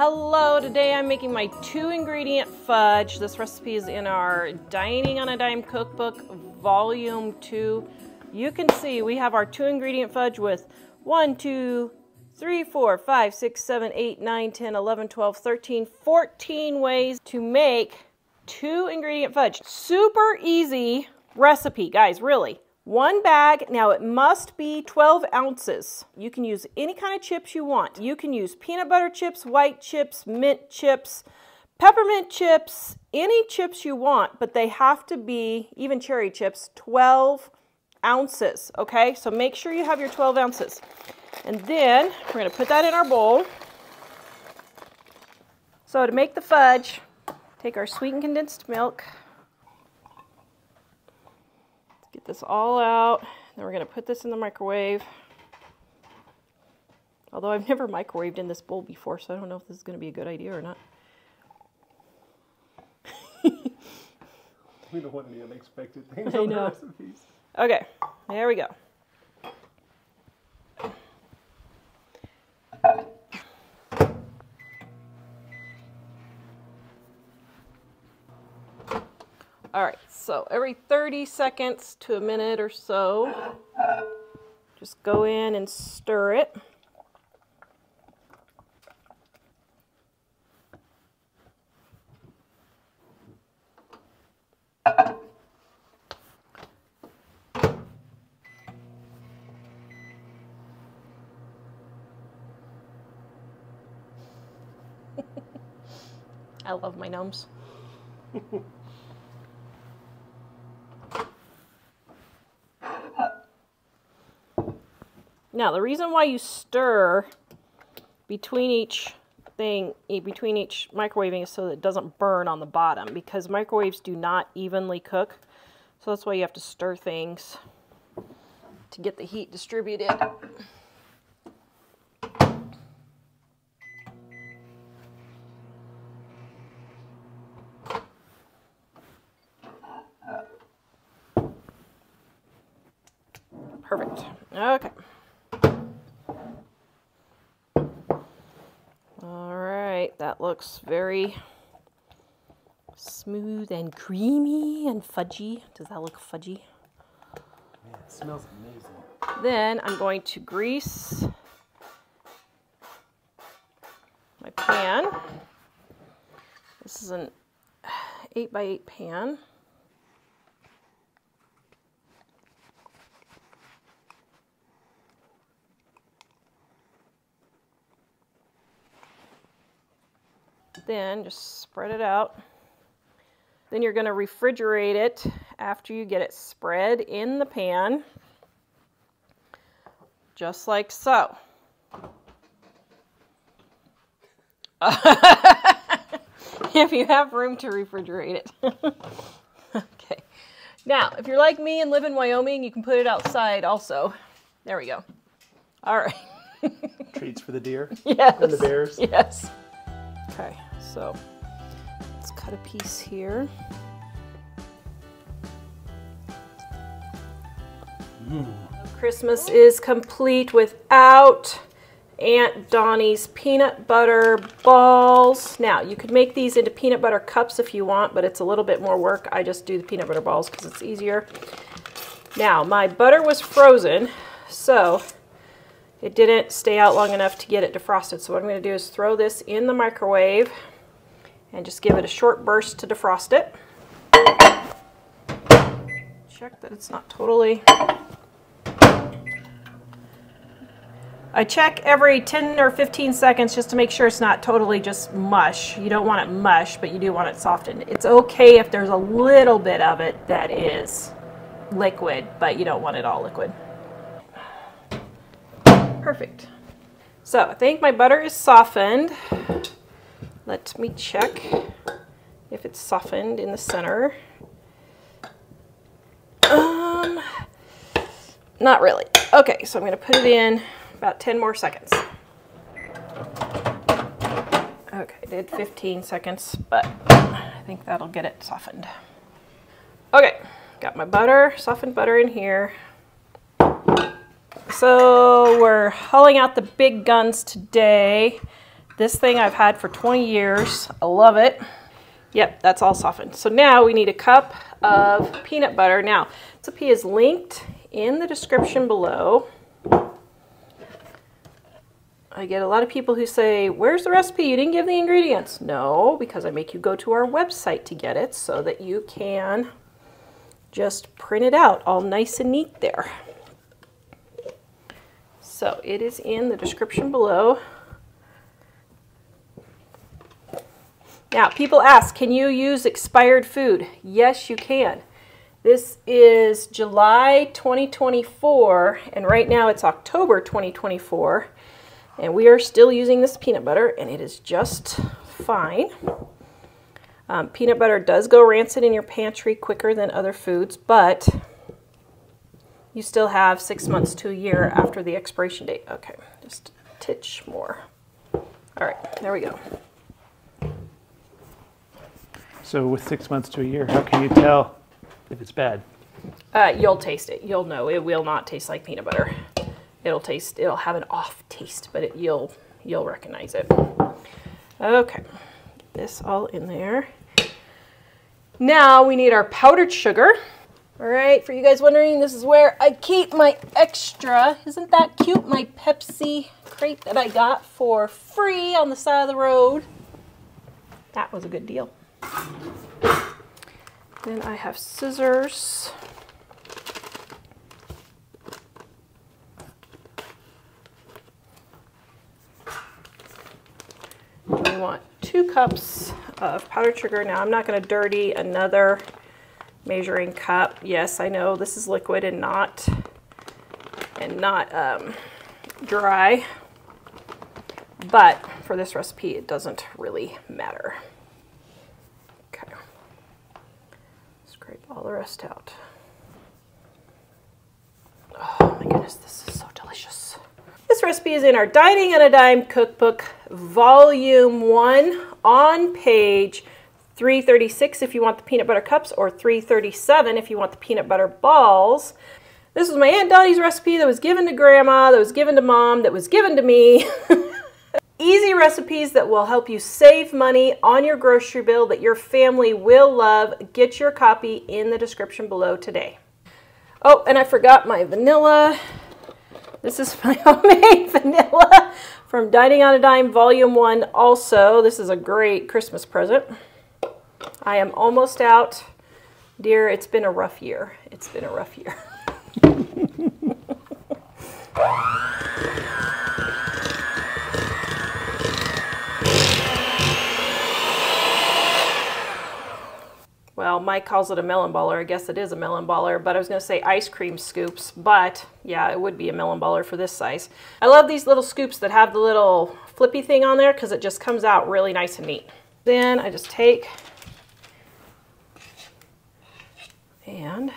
Hello, today I'm making my 2-ingredient fudge. This recipe is in our Dining on a Dime cookbook, volume 2. You can see we have our 2-ingredient fudge with 1, 2, 3, 4, 5, 6, 7, 8, 9, 10, 11, 12, 13, 14 ways to make 2-ingredient fudge. Super easy recipe, guys, really. 1 bag, now it must be 12 ounces. You can use any kind of chips you want. You can use peanut butter chips, white chips, mint chips, peppermint chips, any chips you want, but they have to be, even cherry chips, 12 ounces, okay? So make sure you have your 12 ounces. And then we're gonna put that in our bowl. So to make the fudge, take our sweetened condensed milk, get this all out, then we're going to put this in the microwave. Although I've never microwaved in this bowl before, so I don't know if this is going to be a good idea or not. We don't want any unexpected things on the recipes. Okay, there we go. All right, so every 30 seconds to a minute or so, just go in and stir it. I love my gnomes. Now, the reason why you stir between each thing, between each microwaving, is so that it doesn't burn on the bottom, because microwaves do not evenly cook. So that's why you have to stir things to get the heat distributed. Perfect. Okay. That looks very smooth and creamy and fudgy. Does that look fudgy? Yeah, it smells amazing. Then I'm going to grease my pan. This is an 8x8 pan. Then just spread it out. Then you're going to refrigerate it after you get it spread in the pan, just like so. If you have room to refrigerate it. Okay. Now, if you're like me and live in Wyoming, you can put it outside also. There we go. All right. Treats for the deer? Yes. And the bears? Yes. Okay, so let's cut a piece here. Christmas is complete without Aunt Donnie's peanut butter balls. Now, you could make these into peanut butter cups if you want, but it's a little bit more work. I just do the peanut butter balls because it's easier. Now, my butter was frozen, so it didn't stay out long enough to get it defrosted. So what I'm going to do is throw this in the microwave and just give it a short burst to defrost it. Check that it's not totally... I check every 10 or 15 seconds just to make sure it's not totally just mush. You don't want it mush, but you do want it softened. It's okay if there's a little bit of it that is liquid, but you don't want it all liquid. Perfect. So I think my butter is softened. Let me check if it's softened in the center. Not really. Okay, so I'm going to put it in about 10 more seconds. Okay, I did 15 seconds, but I think that'll get it softened. Okay, got my butter, softened butter in here. So we're hauling out the big guns today. This thing I've had for 20 years. I love it. Yep, that's all softened. So now we need a cup of peanut butter. Now, this recipe is linked in the description below. I get a lot of people who say, where's the recipe? You didn't give the ingredients. No, because I make you go to our website to get it so that you can just print it out all nice and neat there. So it is in the description below. Now, people ask, can you use expired food? Yes, you can. This is July 2024, and right now it's October 2024, and we are still using this peanut butter, and it is just fine. Peanut butter does go rancid in your pantry quicker than other foods, but you still have 6 months to a year after the expiration date. Okay, just a titch more. All right, there we go. So with 6 months to a year, how can you tell if it's bad? You'll taste it. You'll know. It will not taste like peanut butter. It'll have an off taste, but you'll recognize it. Okay, this all in there. Now we need our powdered sugar. All right, for you guys wondering, this is where I keep my extra. Isn't that cute? My Pepsi crate that I got for free on the side of the road. That was a good deal. Then I have scissors. We want 2 cups of powdered sugar. Now I'm not going to dirty another measuring cup. Yes, I know this is liquid and not dry, but for this recipe it doesn't really matter. Okay, scrape all the rest out. Oh my goodness, this is so delicious. This recipe is in our Dining on a Dime cookbook, volume 1, on page 336 if you want the peanut butter cups, or 337 if you want the peanut butter balls. This was my Aunt Dottie's recipe that was given to Grandma, that was given to Mom, that was given to me. Easy recipes that will help you save money on your grocery bill that your family will love. Get your copy in the description below today. Oh, and I forgot my vanilla. This is my homemade vanilla from Dining on a Dime, Volume 1 also. This is a great Christmas present. I am almost out. Dear, it's been a rough year. It's been a rough year. Well, Mike calls it a melon baller. I guess it is a melon baller, but I was going to say ice cream scoops, but yeah, it would be a melon baller for this size. I love these little scoops that have the little flippy thing on there because it just comes out really nice and neat. Then I just take and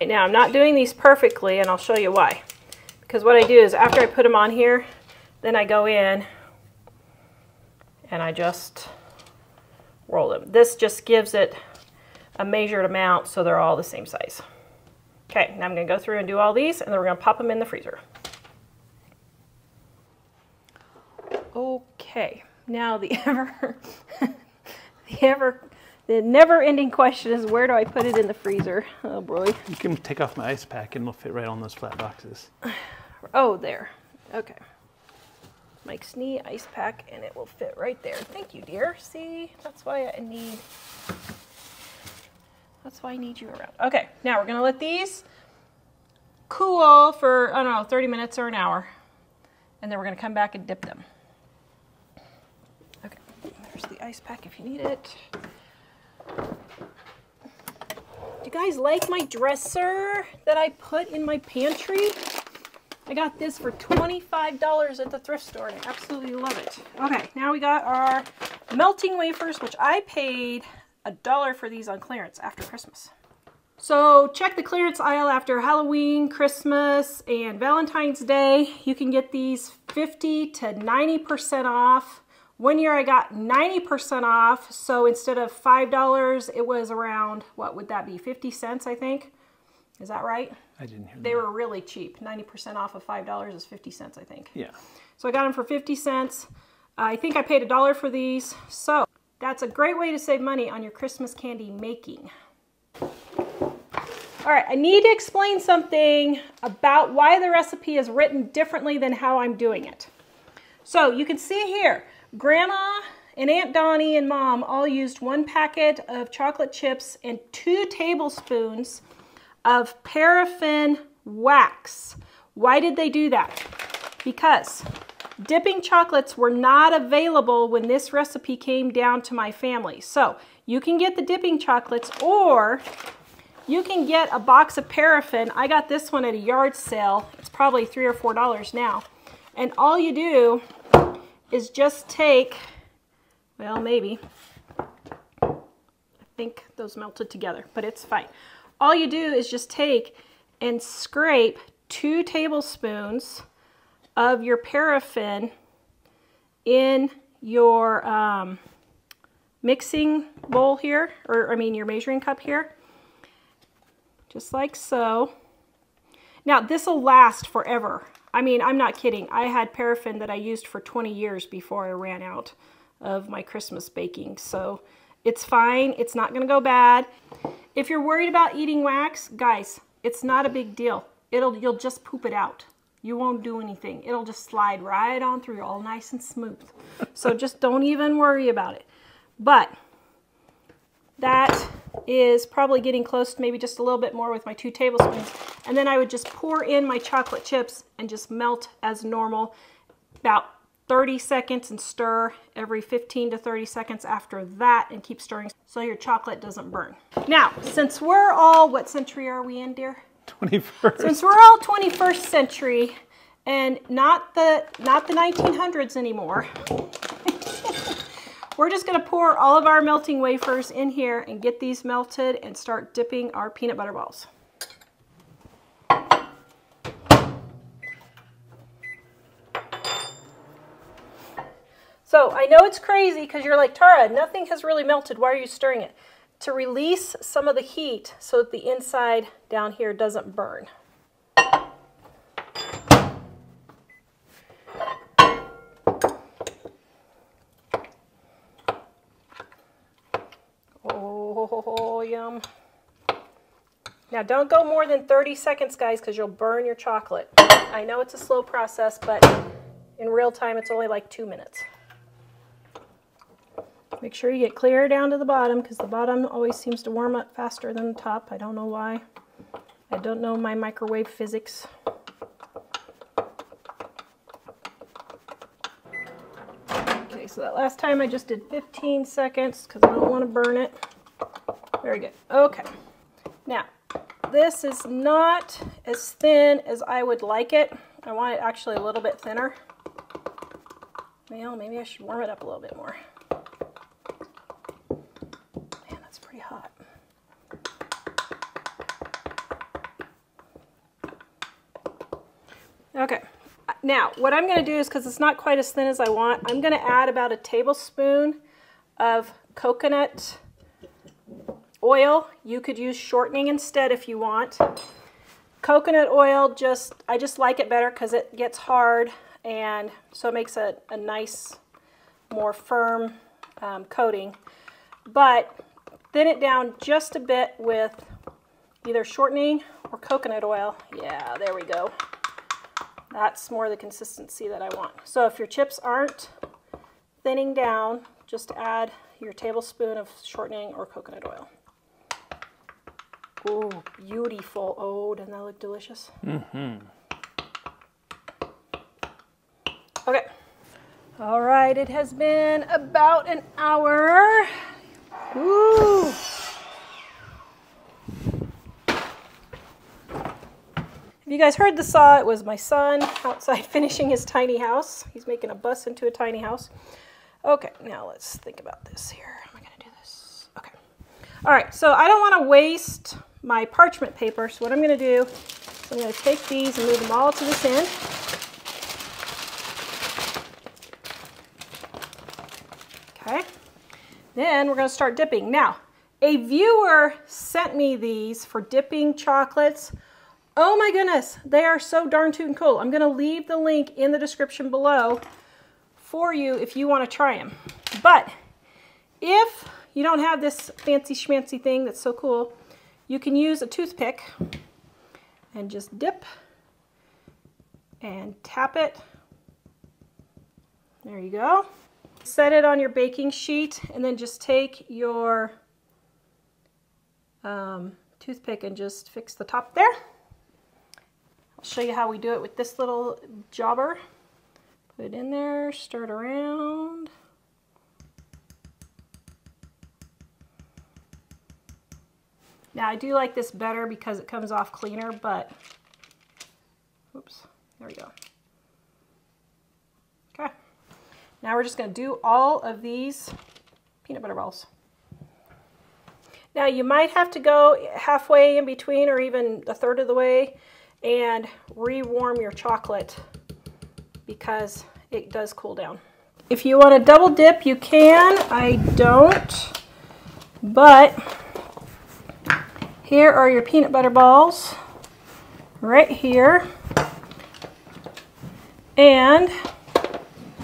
now I'm not doing these perfectly, and I'll show you why. Because what I do is after I put them on here, then I go in and I just roll them. This just gives it a measured amount so they're all the same size. Okay, now I'm going to go through and do all these, and then we're going to pop them in the freezer. Okay, now the never-ending question is, where do I put it in the freezer? Oh boy. You can take off my ice pack and it'll fit right on those flat boxes. Oh, there. Okay. Mike's knee ice pack, and it will fit right there. Thank you, dear. See, that's why I need you around. Okay, now we're gonna let these cool for, I don't know, 30 minutes or an hour, and then we're gonna come back and dip them. Okay, there's the ice pack if you need it. Do you guys like my dresser that I put in my pantry? I got this for $25 at the thrift store, and I absolutely love it. Okay, now we got our melting wafers, which I paid $1 for these on clearance after Christmas. So check the clearance aisle after Halloween, Christmas, and Valentine's Day. You can get these 50 to 90% off. One year I got 90% off, so instead of $5, it was around, what would that be, 50 cents, I think? Is that right? I didn't hear that. They were really cheap. 90% off of $5 is 50 cents, I think. Yeah. So I got them for 50 cents. I think I paid $1 for these. So that's a great way to save money on your Christmas candy making. All right, I need to explain something about why the recipe is written differently than how I'm doing it. So you can see here, Grandma and Aunt Donnie and Mom all used 1 packet of chocolate chips and 2 tablespoons of paraffin wax. Why did they do that? Because dipping chocolates were not available when this recipe came down to my family. So you can get the dipping chocolates, or you can get a box of paraffin. I got this one at a yard sale. It's probably $3 or $4 now. And all you do is just take, well, maybe, I think those melted together, but it's fine. All you do is just take and scrape 2 tablespoons of your paraffin in your mixing bowl here, or I mean your measuring cup here, just like so. Now this will last forever. I mean, I'm not kidding. I had paraffin that I used for 20 years before I ran out of my Christmas baking. So it's fine. It's not going to go bad. If you're worried about eating wax, guys, it's not a big deal. You'll just poop it out. You won't do anything. It'll just slide right on through, all nice and smooth. So just don't even worry about it. But that is probably getting close to maybe just a little bit more with my 2 tablespoons. And then I would just pour in my chocolate chips and just melt as normal, about 30 seconds, and stir every 15 to 30 seconds after that, and keep stirring so your chocolate doesn't burn. Now, since we're all, what century are we in, dear? 21st. Since we're all 21st century and not the 1900s anymore, we're just going to pour all of our melting wafers in here and get these melted and start dipping our peanut butter balls. So I know it's crazy because you're like, Tara, nothing has really melted. Why are you stirring it? To release some of the heat so that the inside down here doesn't burn. Oh, yum. Now don't go more than 30 seconds, guys, because you'll burn your chocolate. I know it's a slow process, but in real time it's only like 2 minutes. Make sure you get clear down to the bottom, because the bottom always seems to warm up faster than the top. I don't know why. I don't know my microwave physics. Okay, so that last time I just did 15 seconds because I don't want to burn it. Very good. Okay. Now, this is not as thin as I would like it. I want it actually a little bit thinner. Well, maybe I should warm it up a little bit more. Man, that's pretty hot. Okay. Now, what I'm going to do is, because it's not quite as thin as I want, I'm going to add about a tablespoon of coconut oil. You could use shortening instead if you want. Coconut oil, I just like it better because it gets hard, and so it makes a nice, more firm coating. But thin it down just a bit with either shortening or coconut oil. Yeah, there we go. That's more the consistency that I want. So if your chips aren't thinning down, just add your tablespoon of shortening or coconut oil. Ooh, beautiful. Oh, doesn't that look delicious? Mm-hmm. Okay. All right, it has been about an hour. Ooh. If you guys heard the saw, it was my son outside finishing his tiny house. He's making a bus into a tiny house. Okay, now let's think about this here. How am I going to do this? Okay. All right, so I don't want to waste my parchment paper, so what I'm going to do is I'm going to take these and move them all to this end. Okay. Then we're going to start dipping. Now, a viewer sent me these for dipping chocolates Oh my goodness, they are so darn tootin' cool. I'm gonna leave the link in the description below for you if you wanna try them. But if you don't have this fancy schmancy thing that's so cool, you can use a toothpick and just dip and tap it. There you go. Set it on your baking sheet and then just take your toothpick and just fix the top there. I'll show you how we do it with this little jobber. Put it in there, stir it around. Now I do like this better because it comes off cleaner, but oops, there we go. Okay, now we're just going to do all of these peanut butter balls. Now you might have to go halfway in between or even a third of the way and rewarm your chocolate because it does cool down. If you want to double dip, you can. I don't, but here are your peanut butter balls right here. And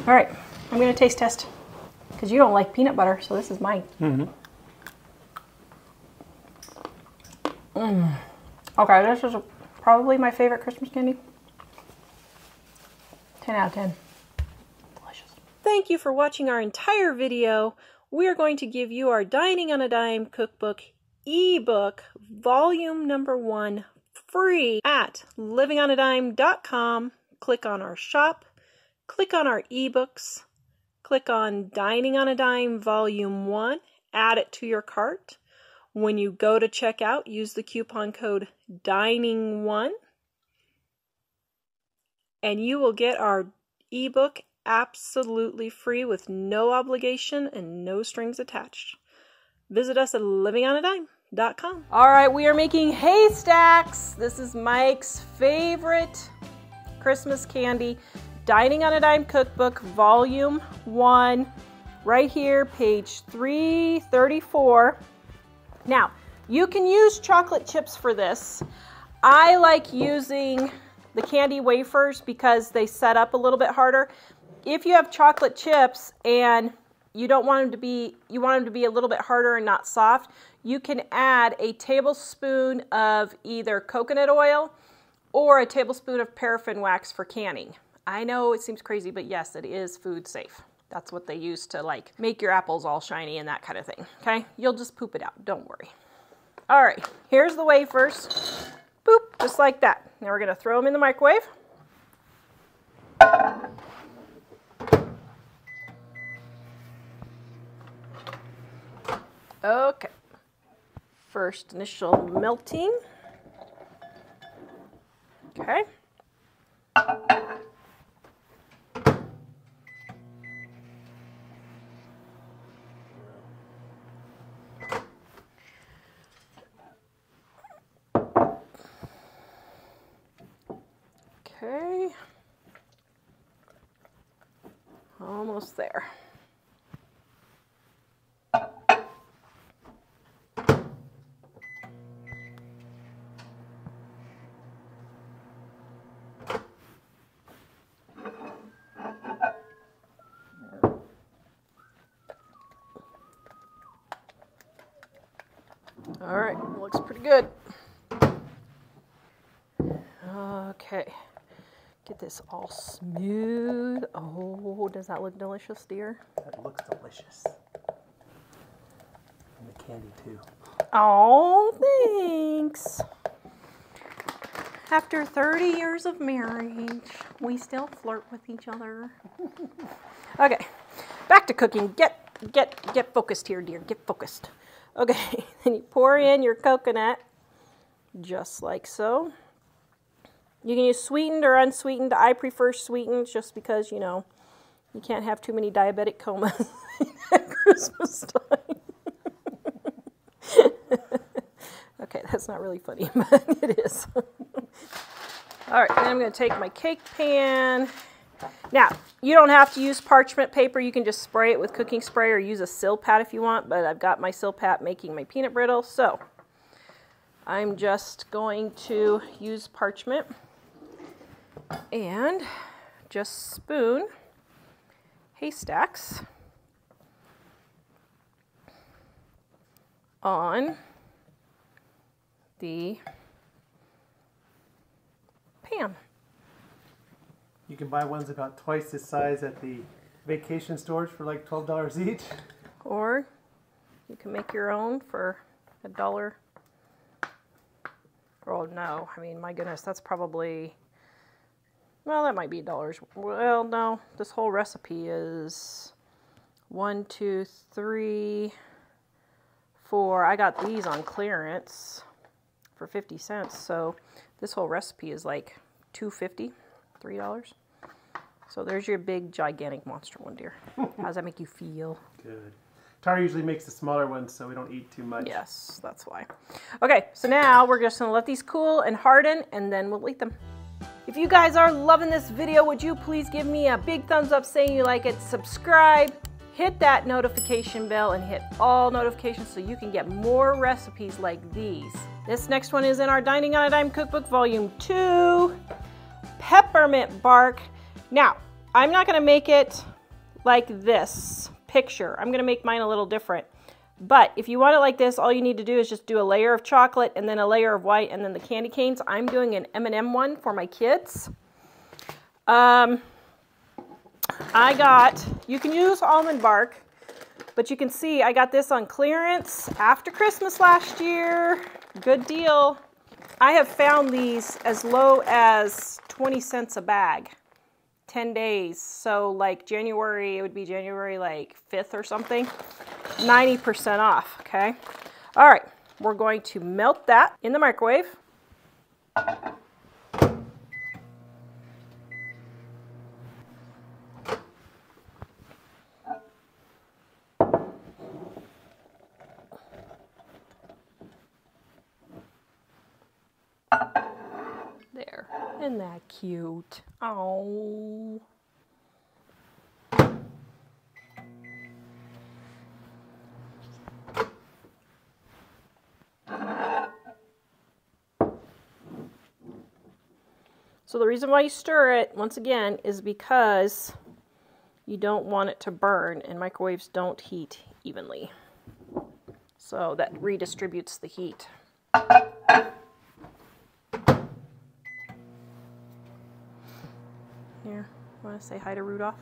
all right, I'm going to taste test because you don't like peanut butter, so this is mine. Okay, this is probably my favorite Christmas candy. 10 out of 10. Delicious. Thank you for watching our entire video. We are going to give you our Dining on a Dime cookbook ebook volume number 1 free at livingonadime.com. Click on our shop, click on our ebooks, click on Dining on a Dime volume 1, add it to your cart. When you go to checkout, use the coupon code DINING1 and you will get our ebook absolutely free with no obligation and no strings attached. Visit us at livingonadime.com. All right, we are making haystacks. This is Mike's favorite Christmas candy. Dining on a Dime cookbook, volume 1, right here, page 334. Now, you can use chocolate chips for this. I like using the candy wafers because they set up a little bit harder. If you have chocolate chips and you don't want them to be, you want them to be a little bit harder and not soft, you can add a tablespoon of either coconut oil or a tablespoon of paraffin wax for canning. I know it seems crazy, but yes, it is food safe. That's what they use to like make your apples all shiny and that kind of thing, okay? You'll just poop it out, don't worry. All right, here's the wafers. Boop, just like that. Now we're gonna throw them in the microwave. Okay, first initial melting. Okay. Okay, almost there. All right, looks pretty good. Okay, get this all smooth. Oh, does that look delicious, dear? That looks delicious. And the candy too. Oh, thanks. After 30 years of marriage, we still flirt with each other. Okay, back to cooking. Get focused here, dear. Get focused. Okay, then you pour in your coconut, just like so. You can use sweetened or unsweetened. I prefer sweetened just because, you know, you can't have too many diabetic comas at Christmas time. Okay, that's not really funny, but it is. All right, then I'm going to take my cake pan. Now, you don't have to use parchment paper. You can just spray it with cooking spray or use a Silpat if you want, but I've got my Silpat making my peanut brittle. So, I'm just going to use parchment and just spoon haystacks on the pan. You can buy ones about twice this size at the vacation stores for like $12 each. Or you can make your own for $1. Oh no, I mean, my goodness, that's probably, well, that might be $1. Well, no, this whole recipe is 1, 2, 3, 4. I got these on clearance for 50 cents. So this whole recipe is like $2.50, $3. So there's your big, gigantic monster one, dear. How does that make you feel? Good. Tara usually makes the smaller ones so we don't eat too much. Yes, that's why. Okay, so now we're just gonna let these cool and harden, and then we'll eat them. If you guys are loving this video, would you please give me a big thumbs up saying you like it, subscribe, hit that notification bell, and hit all notifications so you can get more recipes like these. This next one is in our Dining on a Dime Cookbook Volume 2, Peppermint Bark. Now, I'm not gonna make it like this picture. I'm gonna make mine a little different. But if you want it like this, all you need to do is just do a layer of chocolate and then a layer of white and then the candy canes. I'm doing an M&M one for my kids. You can use almond bark, but you can see I got this on clearance after Christmas last year. Good deal. I have found these as low as 20 cents a bag. 10 days. So like January, it would be January like 5th or something. 90% off, okay? All right, we're going to melt that in the microwave. There, isn't that cute? Oh. So the reason why you stir it, once again, is because you don't want it to burn, and microwaves don't heat evenly. So that redistributes the heat. Here, want to say hi to Rudolph?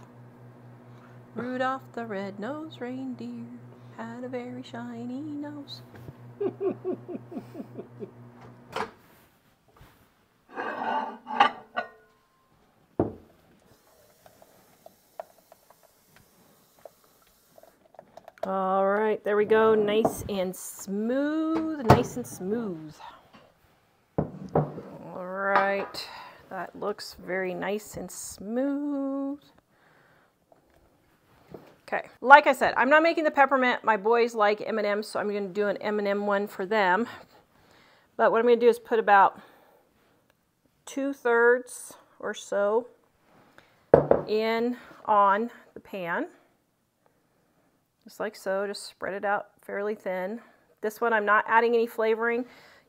Rudolph the red-nosed reindeer had a very shiny nose. All right, there we go. Nice and smooth, nice and smooth. All right, that looks very nice and smooth. Okay, like I said, I'm not making the peppermint. My boys like M&Ms, so I'm going to do an M&M one for them. But what I'm going to do is put about 2/3 or so in on the pan. Just like so, just spread it out fairly thin. This one I'm not adding any flavoring.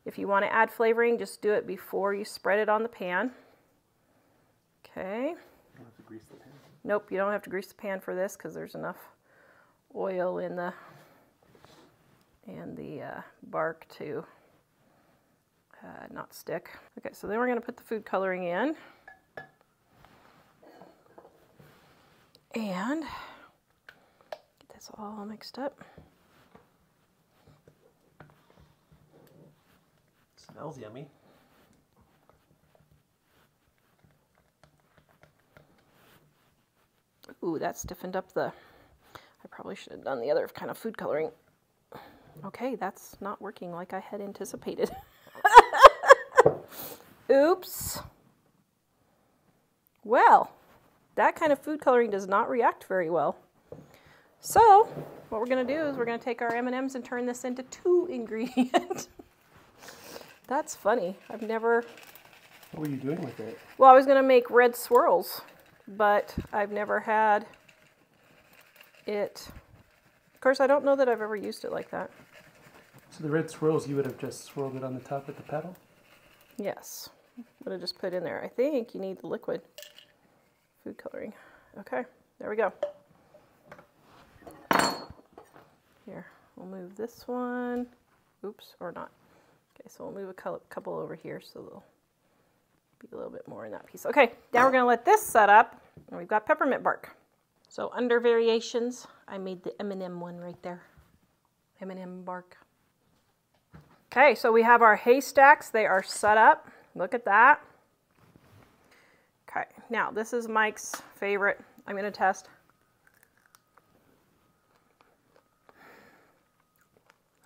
If you want to add flavoring, just do it before you spread it on the pan. Okay. You don't have to grease the pan. Nope, you don't have to grease the pan for this because there's enough oil in the bark to not stick. Okay, so then we're going to put the food coloring in. And it's all mixed up. Smells yummy. Ooh, that stiffened up the, I probably should have done the other kind of food coloring. Okay, that's not working like I had anticipated. Oops. Well, that kind of food coloring does not react very well. So, what we're going to do is we're going to take our M&Ms and turn this into 2 ingredient. That's funny. I've never... What were you doing with it? Well, I was going to make red swirls, but I've never had it. Of course, I don't know that I've ever used it like that. So the red swirls, you would have just swirled it on the top with the paddle? Yes. Would have just put in there. I think you need the liquid food coloring. Okay, there we go. Here, we'll move this one. Oops, or not. Okay, so we'll move a couple over here so they'll be a little bit more in that piece. Okay, now we're going to let this set up. And we've got peppermint bark. So under variations, I made the M&M one right there. M&M bark. Okay, so we have our haystacks. They are set up. Look at that. Okay, now this is Mike's favorite. I'm going to test.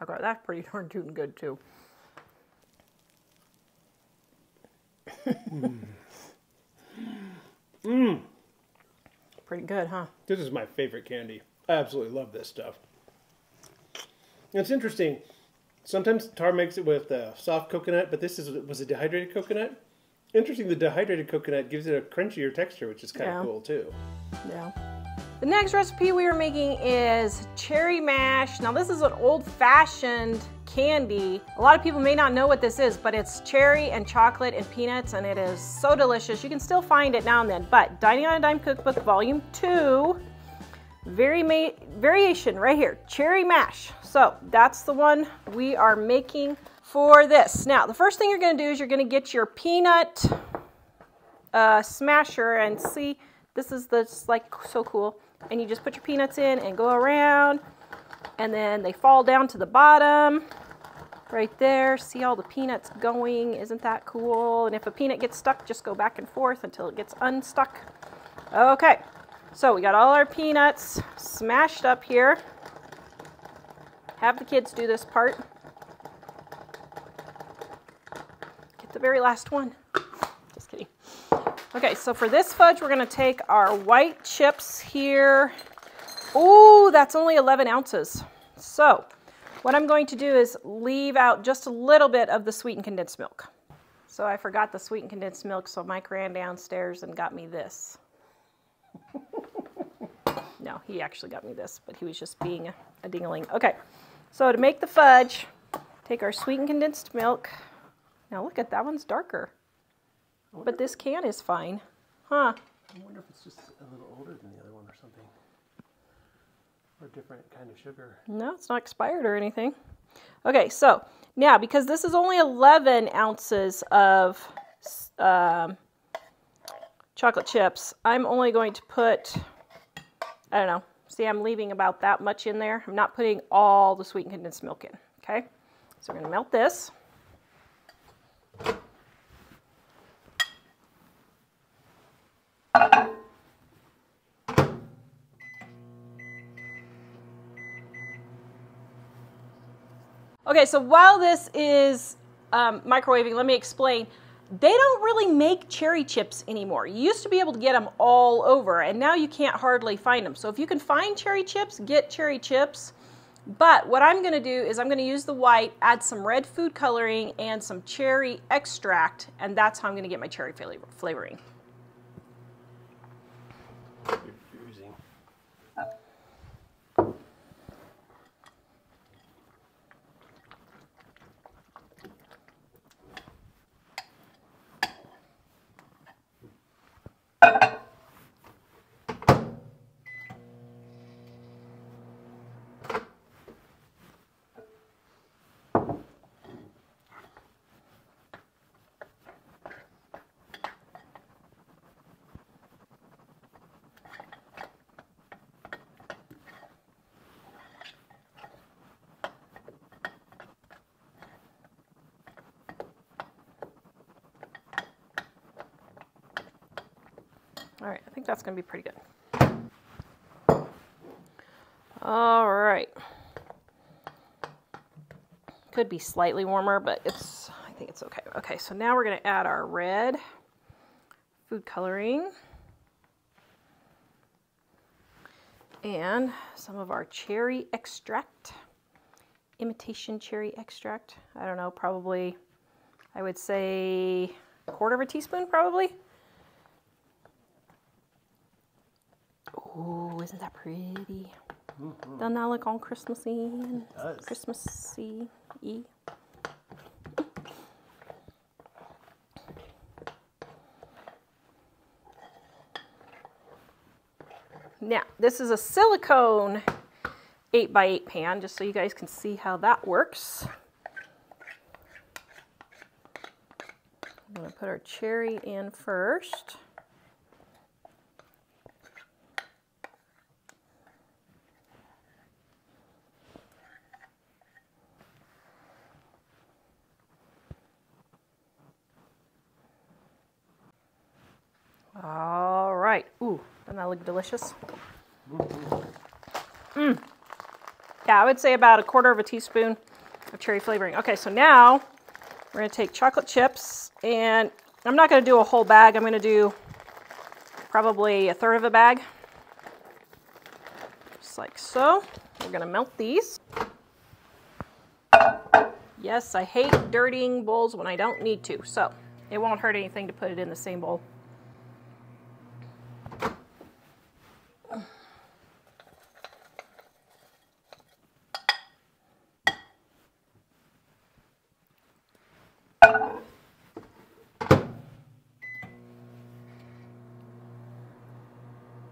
Okay, that's pretty darn tootin' good too. Pretty good, huh? This is my favorite candy. I absolutely love this stuff. It's interesting. Sometimes Tar makes it with soft coconut, but this was a dehydrated coconut. Interesting, the dehydrated coconut gives it a crunchier texture, which is kind of cool too. Yeah. The next recipe we are making is cherry mash. Now this is an old-fashioned candy. A lot of people may not know what this is, but it's cherry and chocolate and peanuts, and it is so delicious. You can still find it now and then, but Dining on a Dime Cookbook Volume 2, variation right here, cherry mash. So that's the one we are making for this. Now, the first thing you're gonna do is you're gonna get your peanut smasher, and see, this is like so cool. And you just put your peanuts in and go around, and then they fall down to the bottom right there. See all the peanuts going? Isn't that cool? And if a peanut gets stuck, just go back and forth until it gets unstuck. Okay, so we got all our peanuts smashed up here. Have the kids do this part. Get the very last one. Just kidding. Okay, so for this fudge, we're going to take our white chips here. Oh, that's only 11 ounces. So what I'm going to do is leave out just a little bit of the sweetened condensed milk. So I forgot the sweetened condensed milk, so Mike ran downstairs and got me this. No, he actually got me this, but he was just being a ding-a-ling. Okay, so to make the fudge, take our sweetened condensed milk. Now look at that one's darker. But this can is fine. Huh. I wonder if it's just a little older than the other one or something. Or a different kind of sugar. No, it's not expired or anything. Okay, so now because this is only 11 ounces of chocolate chips, I'm only going to put, I don't know, see, I'm leaving about that much in there. I'm not putting all the sweetened condensed milk in, okay? So we're going to melt this. Okay, so while this is microwaving, let me explain. They don't really make cherry chips anymore. You used to be able to get them all over, and now you can't hardly find them. So if you can find cherry chips, get cherry chips. But what I'm going to do is I'm going to use the white, add some red food coloring, and some cherry extract, and that's how I'm going to get my cherry flavoring. All right, I think that's going to be pretty good. All right. Could be slightly warmer, but I think it's okay. Okay, so now we're going to add our red food coloring and some of our cherry extract, imitation cherry extract. I don't know, probably, I would say 1/4 teaspoon probably. Ooh, isn't that pretty? Doesn't that look all Christmassy and Christmassy-y? Now, this is a silicone 8x8 pan, just so you guys can see how that works. I'm going to put our cherry in first. All right. Ooh, doesn't that look delicious? Yeah, I would say about 1/4 teaspoon of cherry flavoring. Okay, so now we're going to take chocolate chips, and I'm not going to do a whole bag. I'm going to do probably 1/3 of a bag. Just like so. We're going to melt these. Yes, I hate dirtying bowls when I don't need to, so it won't hurt anything to put it in the same bowl.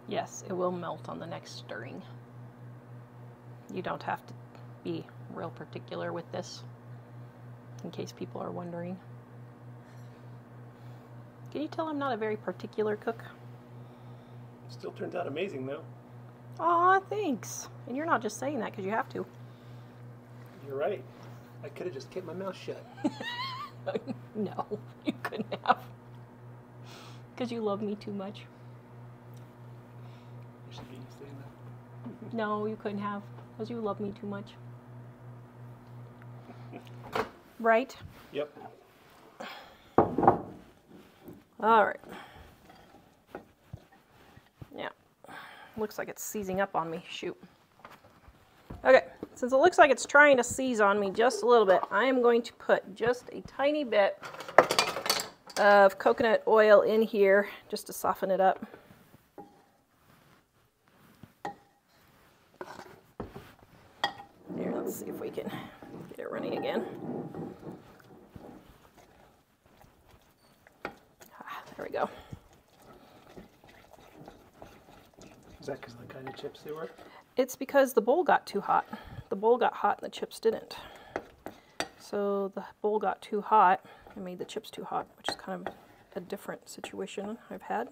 Yes, it will melt on the next stirring. You don't have to be real particular with this, in case people are wondering. Can you tell I'm not a very particular cook? Still turns out amazing though. Aw, thanks. And you're not just saying that because you have to. You're right. I could have just kept my mouth shut. No, you couldn't have. Because you love me too much. You should be saying that. No, you couldn't have. Because you love me too much. Right? Yep. All right. Yeah. Looks like it's seizing up on me. Shoot. Okay. Since it looks like it's trying to seize on me just a little bit, I am going to put just a tiny bit of coconut oil in here just to soften it up. Here, let's see if we can get it running again. There we go. Is that because of the kind of chips they were? It's because the bowl got too hot. The bowl got hot and the chips didn't. So the bowl got too hot and made the chips too hot, which is kind of a different situation I've had.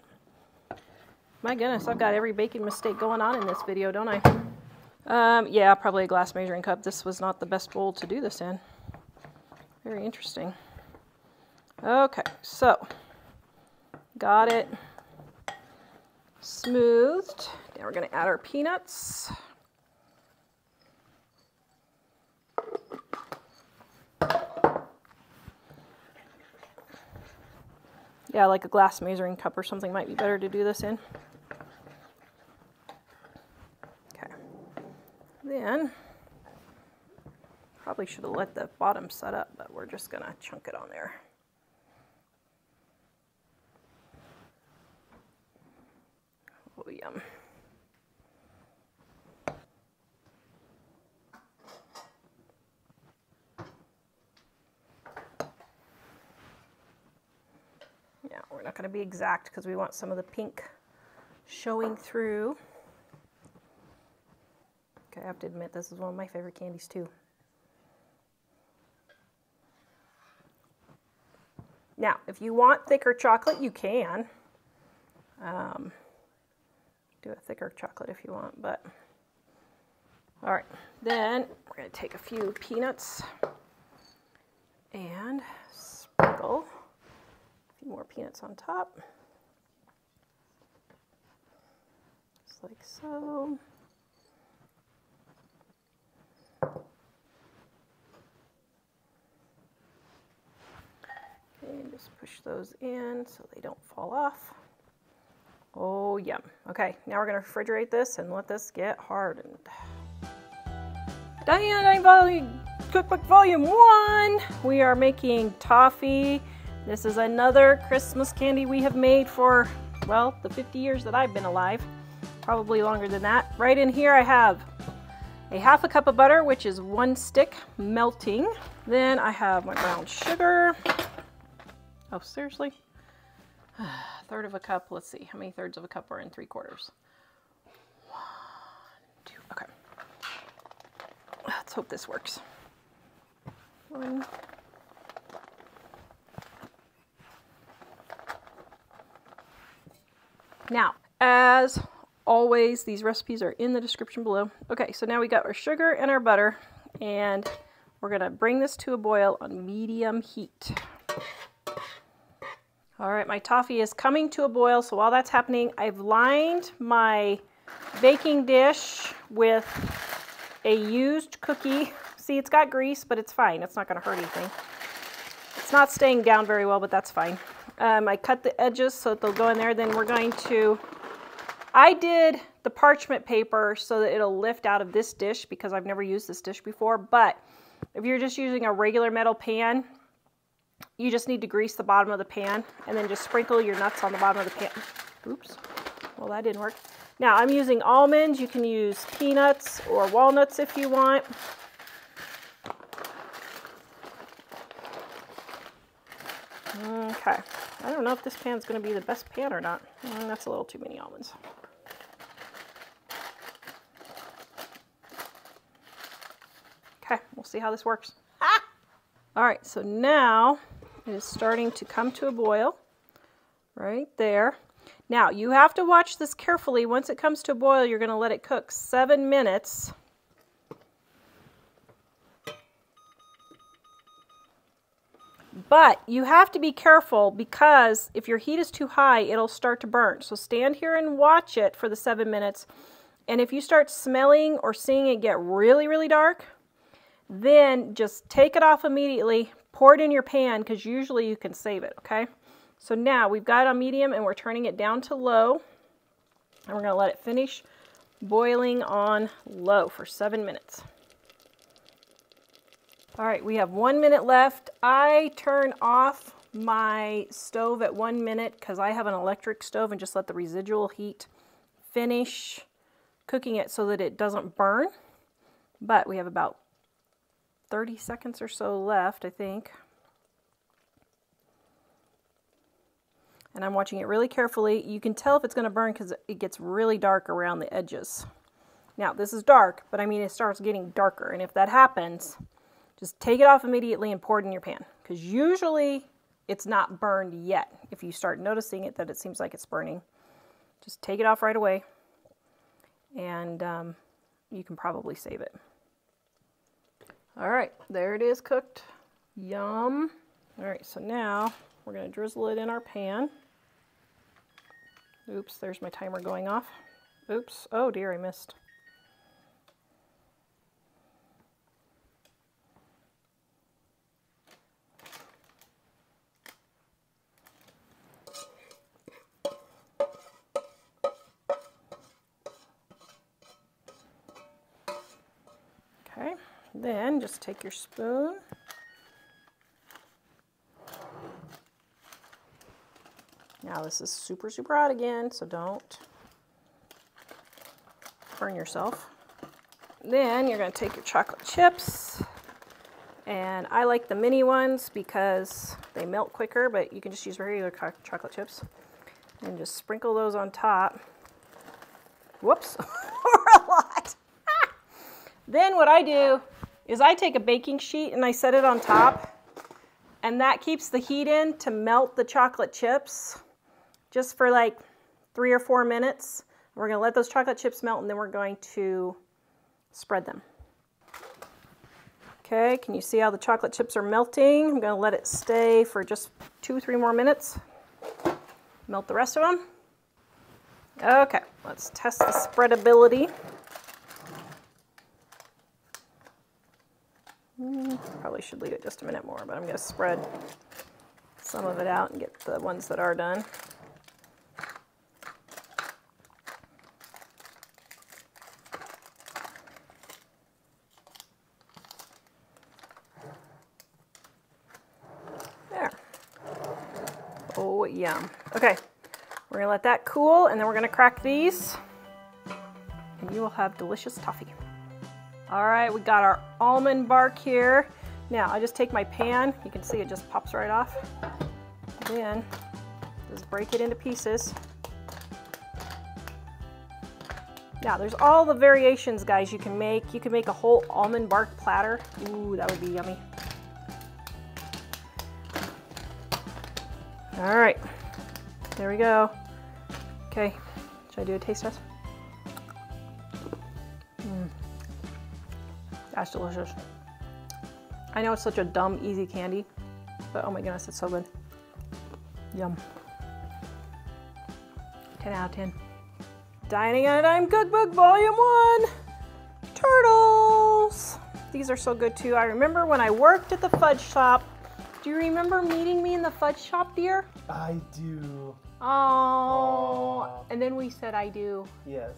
My goodness, I've got every baking mistake going on in this video, don't I? Yeah, probably a glass measuring cup. This was not the best bowl to do this in. Very interesting. Okay, so got it smoothed. Now we're going to add our peanuts. Yeah, like a glass measuring cup or something might be better to do this in. Okay. Then, probably should have let the bottom set up, but we're just going to chunk it on there. Oh, yum. Yeah, we're not going to be exact because we want some of the pink showing through. Okay, I have to admit this is one of my favorite candies too. Now, if you want thicker chocolate, you can. Do a thicker chocolate if you want, but all right. Then we're going to take a few peanuts and sprinkle a few more peanuts on top, just like so. Okay, and just push those in so they don't fall off. Oh, yum. Okay, now we're going to refrigerate this and let this get hardened. Diane Cookbook Volume 1! We are making toffee. This is another Christmas candy we have made for, well, the 50 years that I've been alive. Probably longer than that. Right in here I have a half a cup of butter, which is 1 stick melting. Then I have my brown sugar. Oh, seriously? A third of a cup. Let's see, how many thirds of a cup are in 3/4? 1, 2, okay. Let's hope this works. 1. Now, as always, these recipes are in the description below. Okay, so now we got our sugar and our butter, and we're gonna bring this to a boil on medium heat. All right, my toffee is coming to a boil, so while that's happening, I've lined my baking dish with a used cookie. See, it's got grease, but it's fine. It's not gonna hurt anything. It's not staying down very well, but that's fine. I cut the edges so that they'll go in there. Then we're going to, I did the parchment paper so that it'll lift out of this dish because I've never used this dish before. But if you're just using a regular metal pan, you just need to grease the bottom of the pan and then just sprinkle your nuts on the bottom of the pan. Oops, well that didn't work. Now I'm using almonds. You can use peanuts or walnuts if you want. Okay, I don't know if this pan's going to be the best pan or not. That's a little too many almonds. Okay, we'll see how this works. Ah! All right, so now it is starting to come to a boil right there. Now, you have to watch this carefully. Once it comes to a boil, you're going to let it cook 7 minutes. But you have to be careful because if your heat is too high, it'll start to burn. So stand here and watch it for the 7 minutes. And if you start smelling or seeing it get really, really dark, then just take it off immediately, pour it in your pan because usually you can save it, okay? So now we've got it on medium and we're turning it down to low. And we're going to let it finish boiling on low for 7 minutes. All right, we have 1 minute left. I turn off my stove at 1 minute because I have an electric stove and just let the residual heat finish cooking it so that it doesn't burn. But we have about 30 seconds or so left, I think. And I'm watching it really carefully. You can tell if it's going to burn because it gets really dark around the edges. Now, this is dark, but I mean, it starts getting darker. And if that happens, just take it off immediately and pour it in your pan. Because usually it's not burned yet. If you start noticing it, that it seems like it's burning, just take it off right away. And you can probably save it. All right, there it is cooked. Yum. All right, so now we're going to drizzle it in our pan. Oops, there's my timer going off. Oops, oh dear, I missed. Okay, then just take your spoon. Now this is super, super hot again, so don't burn yourself. Then you're going to take your chocolate chips, and I like the mini ones because they melt quicker, but you can just use regular chocolate chips. And just sprinkle those on top. Whoops, or a lot. Then what I do is I take a baking sheet and I set it on top, and that keeps the heat in to melt the chocolate chips just for like 3 or 4 minutes. We're going to let those chocolate chips melt and then we're going to spread them. Okay, can you see how the chocolate chips are melting? I'm going to let it stay for just 2 or 3 more minutes. Melt the rest of them. Okay, let's test the spreadability. Probably should leave it just a minute more, but I'm going to spread some of it out and get the ones that are done. There. Oh, yum. Okay, we're going to let that cool, and then we're going to crack these, and you will have delicious toffee. All right, we got our almond bark here. Now I just take my pan. You can see it just pops right off. Then just break it into pieces. Now there's all the variations, guys, you can make. You can make a whole almond bark platter. Ooh, that would be yummy. All right, there we go. Okay, should I do a taste test? That's delicious. I know it's such a dumb, easy candy, but oh my goodness, it's so good. Yum. 10 out of 10. Dining on a Dime Cookbook, Volume 1. Turtles. These are so good too. I remember when I worked at the fudge shop. Do you remember meeting me in the fudge shop, dear? I do. Oh. And then we said I do. Yes.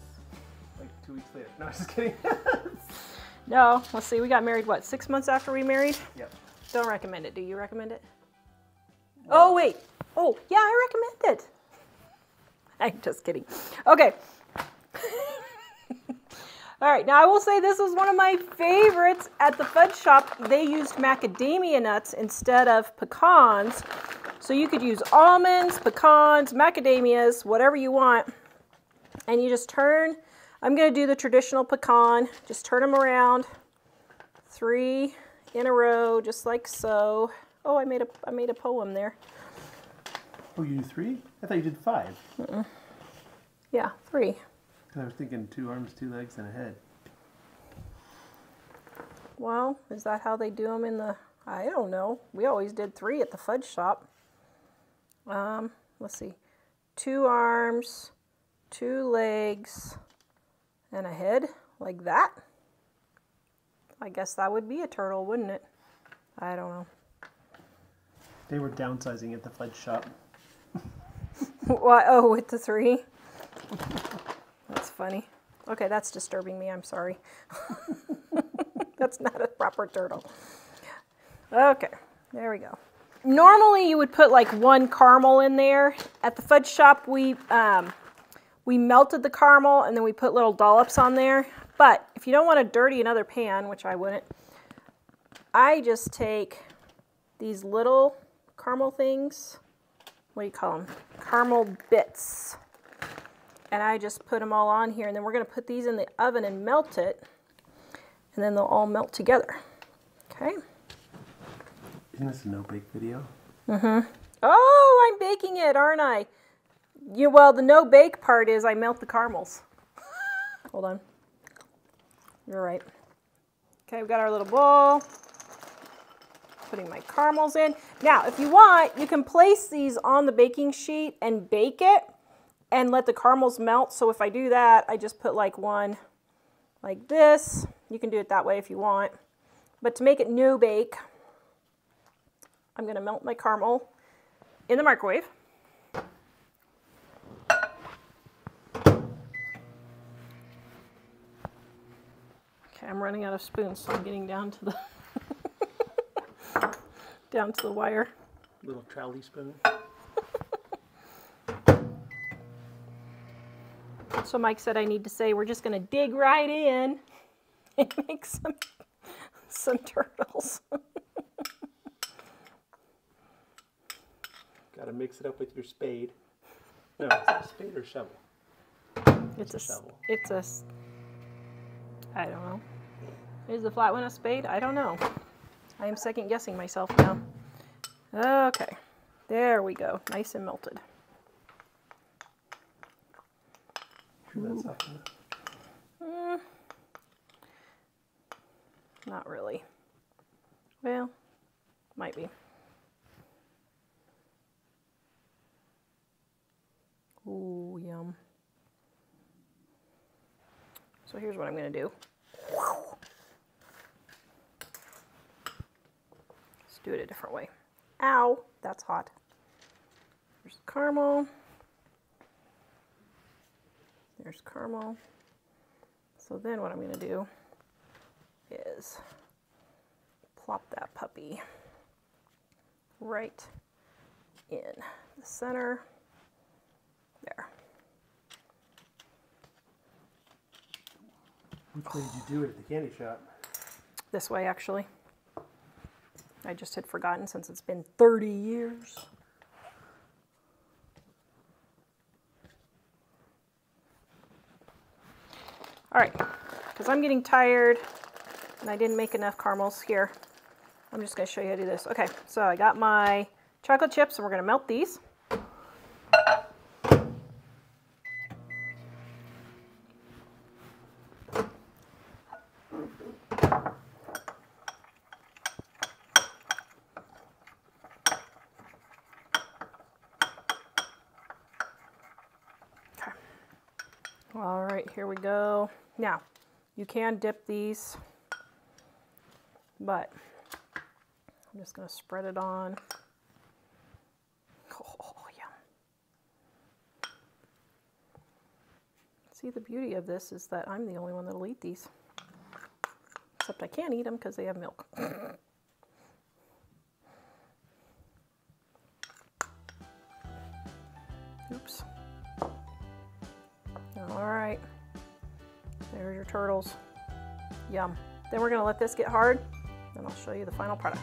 Like 2 weeks later. No, I'm just kidding. No, let's see. We got married, what, 6 months after we married? Yep. Don't recommend it. Do you recommend it? Oh, wait. Oh, yeah, I recommend it. I'm just kidding. Okay. All right, now I will say this is one of my favorites at the fudge shop. They used macadamia nuts instead of pecans. So you could use almonds, pecans, macadamias, whatever you want. And you just turn, I'm gonna do the traditional pecan. Just turn them around, 3 in a row, just like so. Oh, I made a poem there. Oh, you do 3? I thought you did 5. Yeah, 3. I was thinking 2 arms, 2 legs, and a head. Well, is that how they do them in the, I don't know. We always did 3 at the fudge shop. Let's see. 2 arms, 2 legs, and a head, like that. I guess that would be a turtle, wouldn't it? I don't know. They were downsizing at the fudge shop. What? Oh, with the 3? That's funny. Okay, that's disturbing me. I'm sorry. That's not a proper turtle. Okay, there we go. Normally you would put like 1 caramel in there. At the fudge shop, we melted the caramel and then we put little dollops on there. But if you don't want to dirty another pan, which I wouldn't, I just take these little caramel things. What do you call them? Caramel bits. And I just put them all on here, and then we're going to put these in the oven and melt it, and then they'll all melt together. Okay? Isn't this a no-bake video? Mm-hmm. Oh, I'm baking it, aren't I? Yeah, well, the no-bake part is I melt the caramels. Hold on. You're right. Okay, we've got our little bowl. Putting my caramels in. Now, if you want, you can place these on the baking sheet and bake it, and let the caramels melt. So if I do that, I just put like 1 like this. You can do it that way if you want. But to make it no bake, I'm going to melt my caramel in the microwave. Okay, I'm running out of spoons, so I'm getting down to the down to the wire. Little trolley spoon. So Mike said I need to say we're just going to dig right in and make some turtles. Got to mix it up with your spade. No, is that a spade or shovel? It's a shovel. It's a, I don't know. Is the flat one a spade? I don't know. I am second guessing myself now. Okay, there we go. Nice and melted. Not really. Well, might be. Ooh, yum. So here's what I'm going to do. Let's do it a different way. Ow, that's hot. There's caramel. There's caramel. So then what I'm going to do is plop that puppy right in the center. There. Which way did you do it at the candy shop? This way, actually. I just had forgotten since it's been 30 years. All right, because I'm getting tired and I didn't make enough caramels here. I'm just going to show you how to do this. Okay, so I got my chocolate chips and we're going to melt these. All right, here we go. Now, you can dip these, but I'm just going to spread it on. Oh, yeah. See, the beauty of this is that I'm the only one that'll eat these. Except I can't eat them because they have milk. Oops. All right, there's your turtles. Yum. Then we're going to let this get hard, and I'll show you the final product.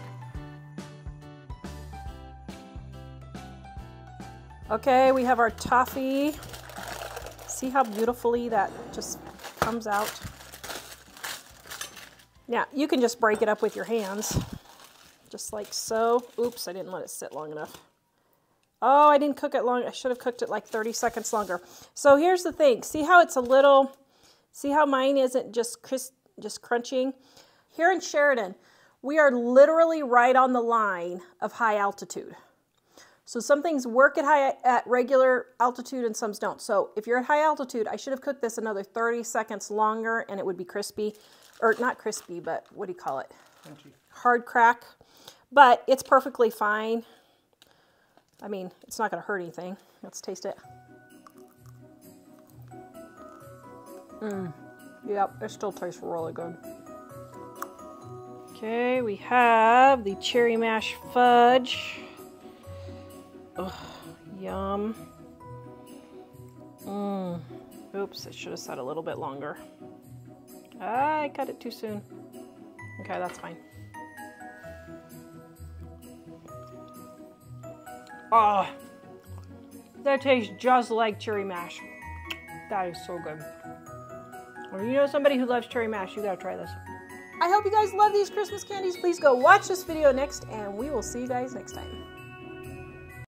Okay, we have our toffee. See how beautifully that just comes out? Now, you can just break it up with your hands, just like so. Oops, I didn't let it sit long enough. Oh, I didn't cook it long. I should have cooked it like 30 seconds longer. So here's the thing. See how it's a little, see how mine isn't just crunching? Here in Sheridan, we are literally right on the line of high altitude. So some things work at regular altitude and some don't. So if you're at high altitude, I should have cooked this another 30 seconds longer and it would be crispy. Or not crispy, but what do you call it? Crunchy. Hard crack. But it's perfectly fine. I mean, it's not going to hurt anything. Let's taste it. Yep, it still tastes really good. Okay, we have the cherry mash fudge. Ugh, yum. Oops, it should have sat a little bit longer. I cut it too soon. Okay, that's fine. Oh, that tastes just like cherry mash. That is so good. When you know somebody who loves cherry mash, you gotta try this. I hope you guys love these Christmas candies. Please go watch this video next, and we will see you guys next time.